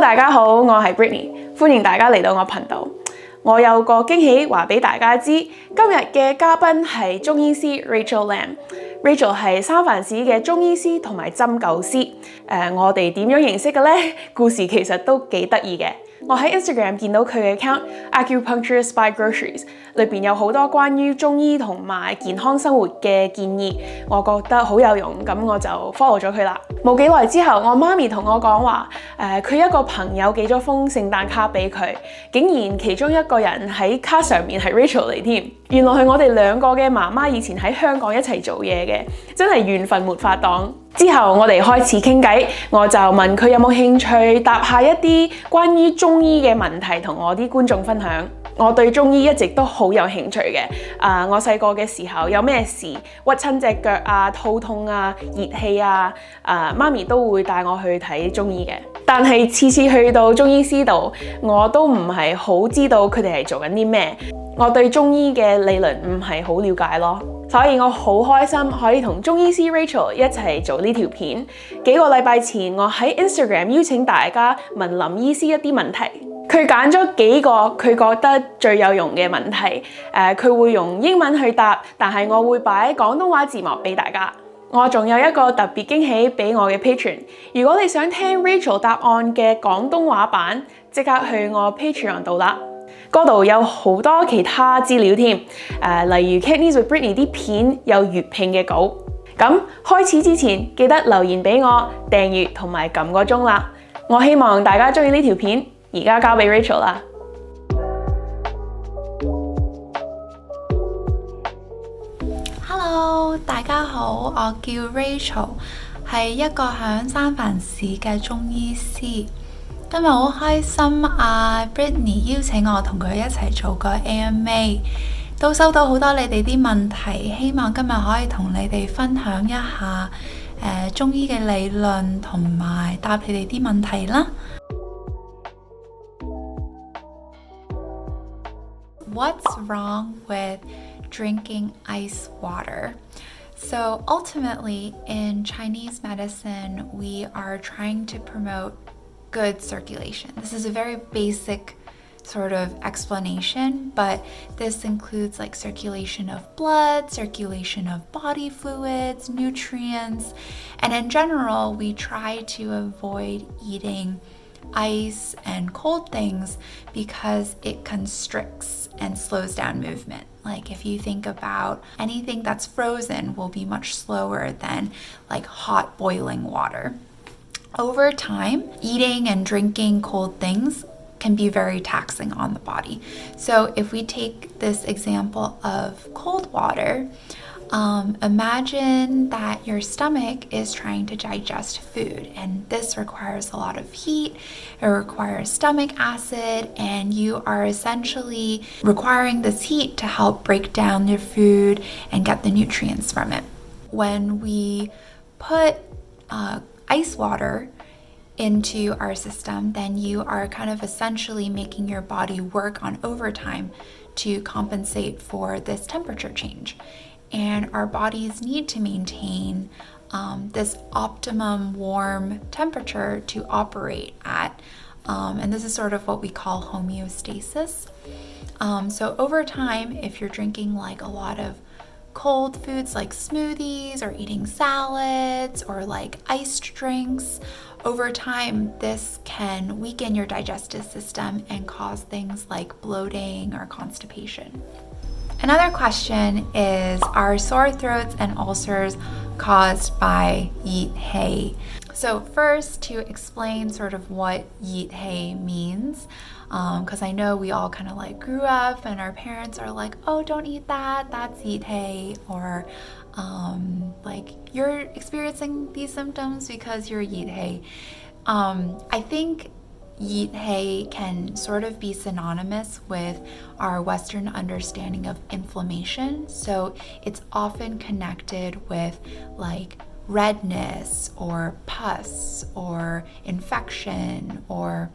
大家好，我係 Brittany， 歡迎大家嚟到我頻道。我有個驚喜話俾大家知，今日嘅嘉賓係中醫師 Rachele Lam。Rachele 係三藩市嘅中醫師同埋針灸師。我哋點樣認識嘅呢？故事其實都幾得意嘅。我喺 Instagram 見到佢嘅 account Acupuncturist by Groceries， 裏邊有好多關於中醫同埋健康生活嘅建議，我覺得好有用，咁我就 follow 咗佢啦。冇幾耐之後，我媽咪同我講話，佢一個朋友寄咗封聖誕卡俾佢，竟然其中一個人喺卡上面係 Rachele 嚟添。原來係我哋兩個嘅媽媽以前喺香港一齊做嘢嘅，真係緣分沒法擋。之後我哋開始傾偈，我就問佢有冇興趣答下一啲關於中醫嘅問題，同我啲觀眾分享。我對中醫一直都好有興趣嘅。我細個嘅時候有咩事屈親隻腳啊、肚痛啊、熱氣啊，媽咪都會帶我去睇中醫嘅。但係次次去到中醫師度，我都唔係好知道佢哋係做緊啲咩。我對中醫嘅理論唔係好了解咯，所以我好開心可以同中醫師 Rachele 一齊做呢條片。幾個禮拜前，我喺 Instagram 邀請大家問林醫師一啲問題，佢揀咗幾個佢覺得最有用嘅問題，佢會用英文去答，但係我會擺廣東話字幕俾大家。我仲有一個特別驚喜俾我嘅 Patreon， 如果你想聽 Rachele 答案嘅廣東話版，即刻去我 Patreon 度啦。嗰度有好多其他資料添，例如 Cantonese with Brittany 啲片有粵拼嘅稿。咁開始之前記得留言俾我、訂閱同埋撳個鐘啦。我希望大家中意呢條片，而家交俾 Rachele 啦。Hello， 大家好，我叫 Rachele， 係一個響三藩市嘅中醫師。今日好開心Brittany 邀請我同佢一齊做個 AMA， 都收到好多你哋啲問題，希望今日可以同你哋分享一下中醫嘅理論同埋答你哋啲問題啦。What's wrong with drinking ice water? So ultimately, in Chinese medicine, we are trying to promote good circulation. This is a very basic sort of explanation, but this includes like circulation of blood, circulation of body fluids, nutrients, and in general, we try to avoid eating ice and cold things because it constricts and slows down movement. Like if you think about anything that's frozen will be much slower than like hot boiling water. Over time, eating and drinking cold things can be very taxing on the body. So if we take this example of cold water, imagine that your stomach is trying to digest food, and this requires a lot of heat, it requires stomach acid, and you are essentially requiring this heat to help break down your food and get the nutrients from it. When we put ice water into our system, then you are kind of essentially making your body work on overtime to compensate for this temperature change. And our bodies need to maintain this optimum warm temperature to operate at. And this is sort of what we call homeostasis. So over time, if you're drinking like a lot of cold foods like smoothies or eating salads or like iced drinks, over time, this can weaken your digestive system and cause things like bloating or constipation. Another question is, are sore throats and ulcers caused by熱氣? So first, to explain sort of what 熱氣 means, because I know we all kind of like grew up and our parents are like, oh, don't eat that, that's 熱氣, or like you're experiencing these symptoms because you're 熱氣. I think 熱氣 can sort of be synonymous with our Western understanding of inflammation. So it's often connected with like redness or pus or infection or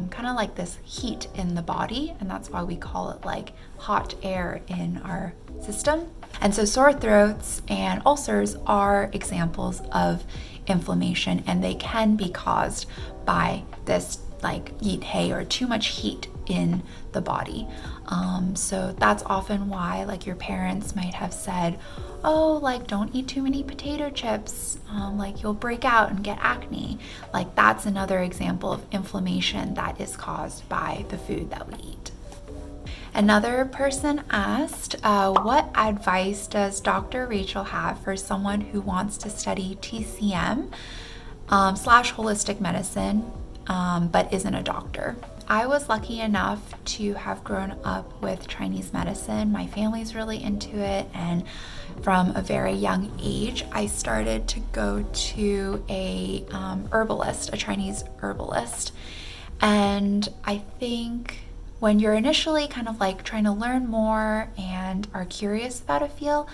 kind of like this heat in the body, and that's why we call it like hot air in our system. And so sore throats and ulcers are examples of inflammation, and they can be caused by this like熱氣 or too much heat in the body. So that's often why like your parents might have said, oh, like don't eat too many potato chips, like you'll break out and get acne. Like that's another example of inflammation that is caused by the food that we eat. Another person asked, what advice does Dr. Rachele have for someone who wants to study TCM / holistic medicine, but isn't a doctor? I was lucky enough to have grown up with Chinese medicine. My family's really into it, and from a very young age, I started to go to a herbalist, a Chinese herbalist. And I think when you're initially kind of like trying to learn more and are curious about a field,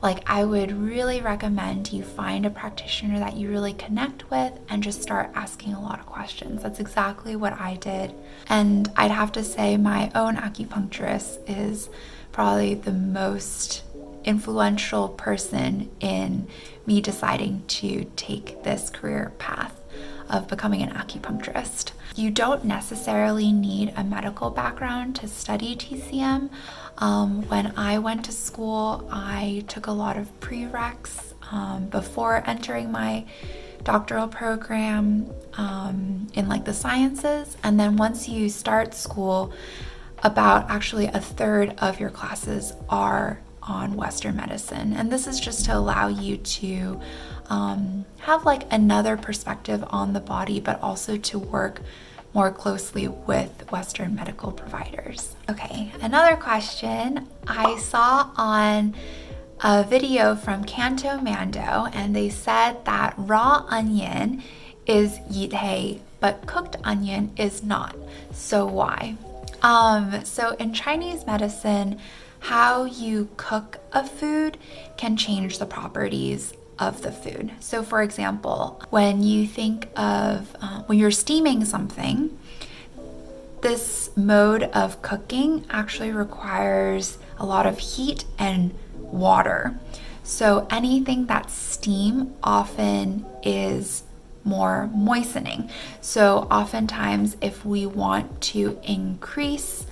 like I would really recommend you find a practitioner that you really connect with and just start asking a lot of questions. That's exactly what I did. And I'd have to say my own acupuncturist is probably the most influential person in me deciding to take this career path of becoming an acupuncturist. You don't necessarily need a medical background to study TCM. When I went to school, I took a lot of prereqs before entering my doctoral program in like the sciences. And then once you start school, about actually a third of your classes are on Western medicine. And this is just to allow you to have like another perspective on the body, but also to work more closely with Western medical providers. Okay, another question I saw on a video from Canto Mando, and they said that raw onion is熱氣, but cooked onion is not. So why? So in Chinese medicine, how you cook a food can change the properties of the food. So for example, when you think of when you're steaming something, this mode of cooking actually requires a lot of heat and water. So anything that's steam often is more moistening. So oftentimes if we want to increase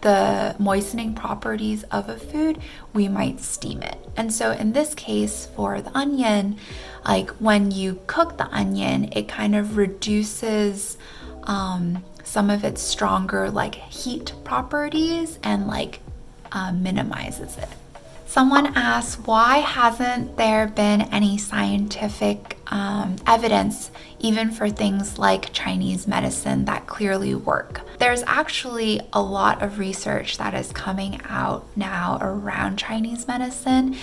the moistening properties of a food, we might steam it. And so in this case for the onion, like when you cook the onion, it kind of reduces some of its stronger like heat properties and like minimizes it. Someone asked, why hasn't there been any scientific evidence even for things like Chinese medicine that clearly work? There's actually a lot of research that is coming out now around Chinese medicine,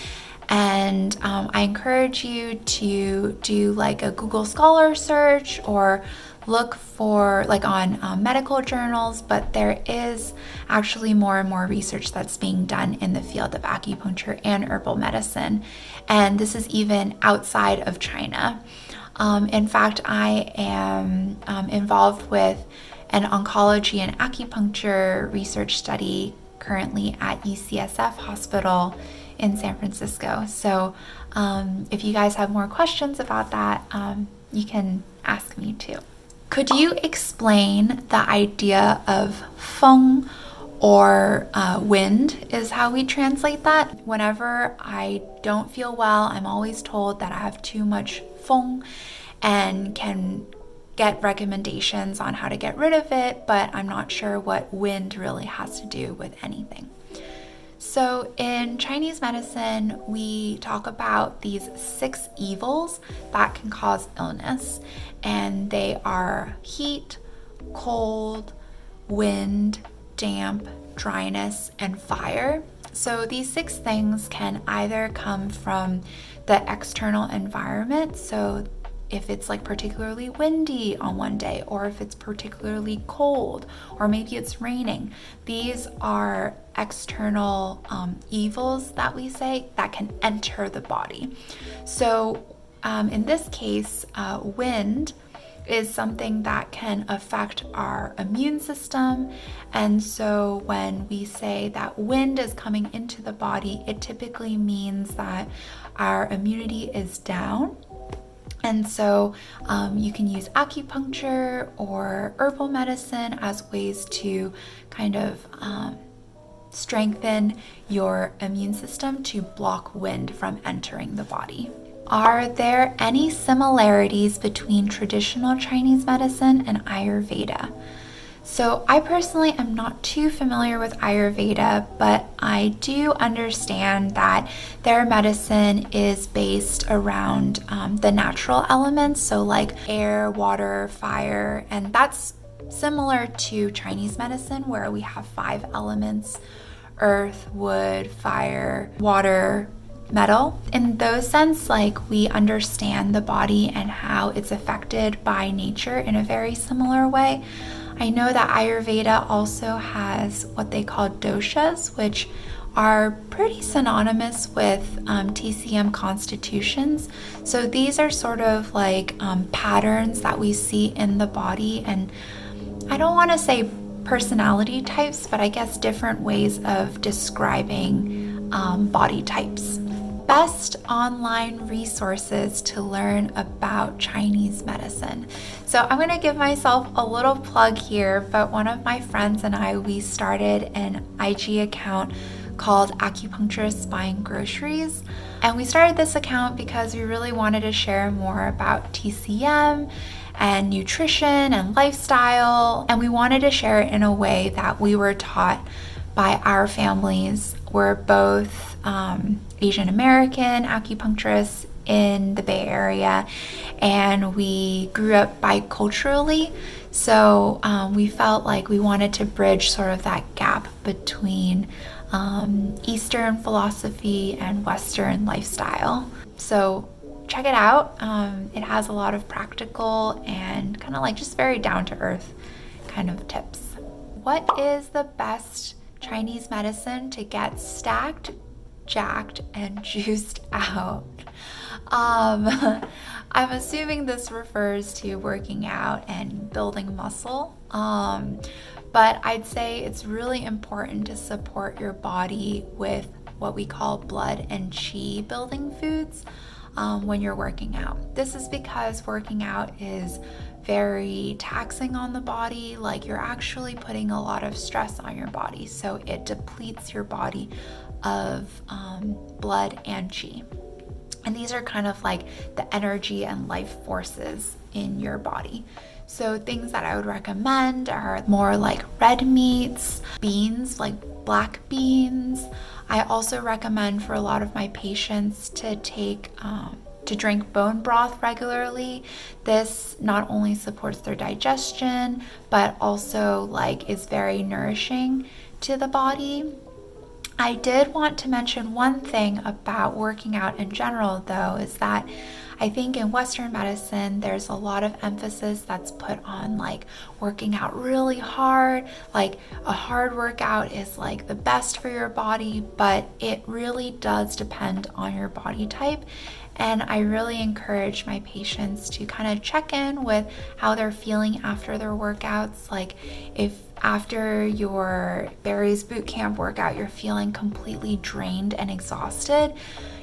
and I encourage you to do like a Google Scholar search or look for like on medical journals, but there is actually more and more research that's being done in the field of acupuncture and herbal medicine, and this is even outside of China. In fact, I am involved with an oncology and acupuncture research study currently at UCSF Hospital in San Francisco. So if you guys have more questions about that, you can ask me too. Could you explain the idea of feng, or wind is how we translate that? Whenever I don't feel well, I'm always told that I have too much feng and can get recommendations on how to get rid of it, but I'm not sure what wind really has to do with anything. So in Chinese medicine, we talk about these 6 evils that can cause illness, and they are heat, cold, wind, damp, dryness, and fire. So these 6 things can either come from the external environment, so if it's like particularly windy on one day, or if it's particularly cold, or maybe it's raining. These are external evils that we say that can enter the body. So in this case, wind is something that can affect our immune system. And so when we say that wind is coming into the body, it typically means that our immunity is down. And so you can use acupuncture or herbal medicine as ways to kind of strengthen your immune system to block wind from entering the body. Are there any similarities between traditional Chinese medicine and Ayurveda? So I personally am not too familiar with Ayurveda, but I do understand that their medicine is based around the natural elements, so like air, water, fire, and that's similar to Chinese medicine where we have 5 elements: earth, wood, fire, water, metal. In those sense, like we understand the body and how it's affected by nature in a very similar way. I know that Ayurveda also has what they call doshas, which are pretty synonymous with TCM constitutions. So these are sort of like patterns that we see in the body, and I don't want to say personality types, but I guess different ways of describing body types. Best online resources to learn about Chinese medicine. So I'm going to give myself a little plug here, but one of my friends and I, we started an IG account called Acupuncturist Buying Groceries. And we started this account because we really wanted to share more about TCM and nutrition and lifestyle. And we wanted to share it in a way that we were taught by our families. We're both Asian American acupuncturists in the Bay Area, and we grew up biculturally. So we felt like we wanted to bridge sort of that gap between Eastern philosophy and Western lifestyle. So check it out. It has a lot of practical and kind of like just very down-to-earth kind of tips. What is the best Chinese medicine to get stacked, jacked, and juiced out? I'm assuming this refers to working out and building muscle. But I'd say it's really important to support your body with what we call blood and qi building foods when you're working out. This is because working out is very taxing on the body, like you're actually putting a lot of stress on your body, so it depletes your body of blood and qi. And these are kind of like the energy and life forces in your body. So things that I would recommend are more like red meats, beans, like black beans. I also recommend for a lot of my patients to drink bone broth regularly. This not only supports their digestion, but also like is very nourishing to the body. I did want to mention one thing about working out in general, though, is that I think in Western medicine, there's a lot of emphasis that's put on like working out really hard. Like a hard workout is like the best for your body, but it really does depend on your body type. And I really encourage my patients to kind of check in with how they're feeling after their workouts. Like if after your Barry's boot camp workout, you're feeling completely drained and exhausted,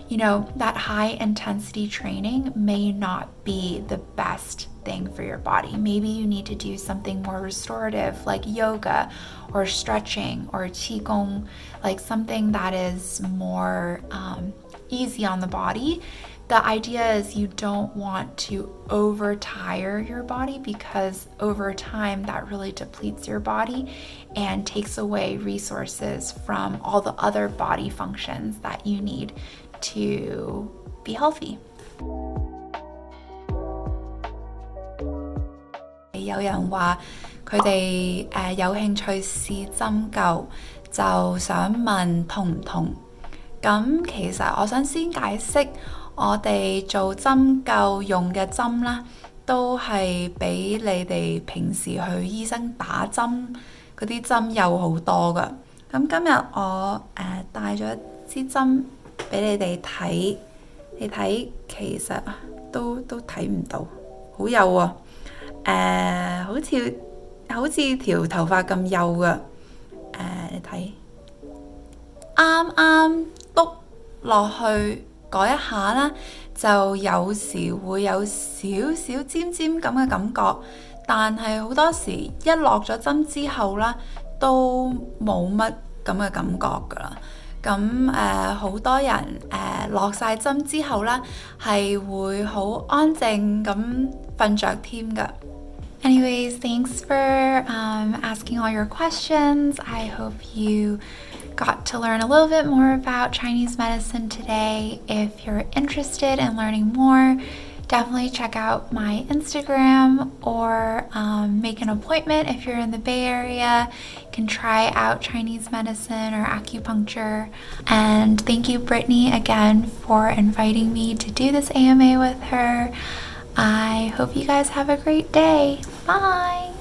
you know, that high intensity training may not be the best thing for your body. Maybe you need to do something more restorative like yoga or stretching or qigong, like something that is more easy on the body. The idea is you don't want to over-tire your body, because over time that really depletes your body and takes away resources from all the other body functions that you need to be healthy. 有人話佢哋有興趣試針灸，就想問痛唔痛？咁其實我想先解釋。我哋做針灸用嘅針啦，都係比你哋平時去醫生打針嗰啲針幼好多噶。咁今日我帶咗一支針俾你哋睇，你睇其實都睇唔到，好幼啊！好似條頭髮咁幼噶。你睇，啱啱篤落去嗰一下啦，就有時會有少少尖尖咁嘅感覺，但係好多時一落咗針之後啦，都冇乜咁嘅感覺㗎啦。咁好多人落晒針之後啦，係會好安靜咁瞓着添㗎。Anyways, thanks for asking all your questions. I hope you got to learn a little bit more about Chinese medicine today. If you're interested in learning more, definitely check out my Instagram or make an appointment if you're in the Bay Area. You can try out Chinese medicine or acupuncture. And thank you, Brittany, again for inviting me to do this AMA with her. I hope you guys have a great day. Bye!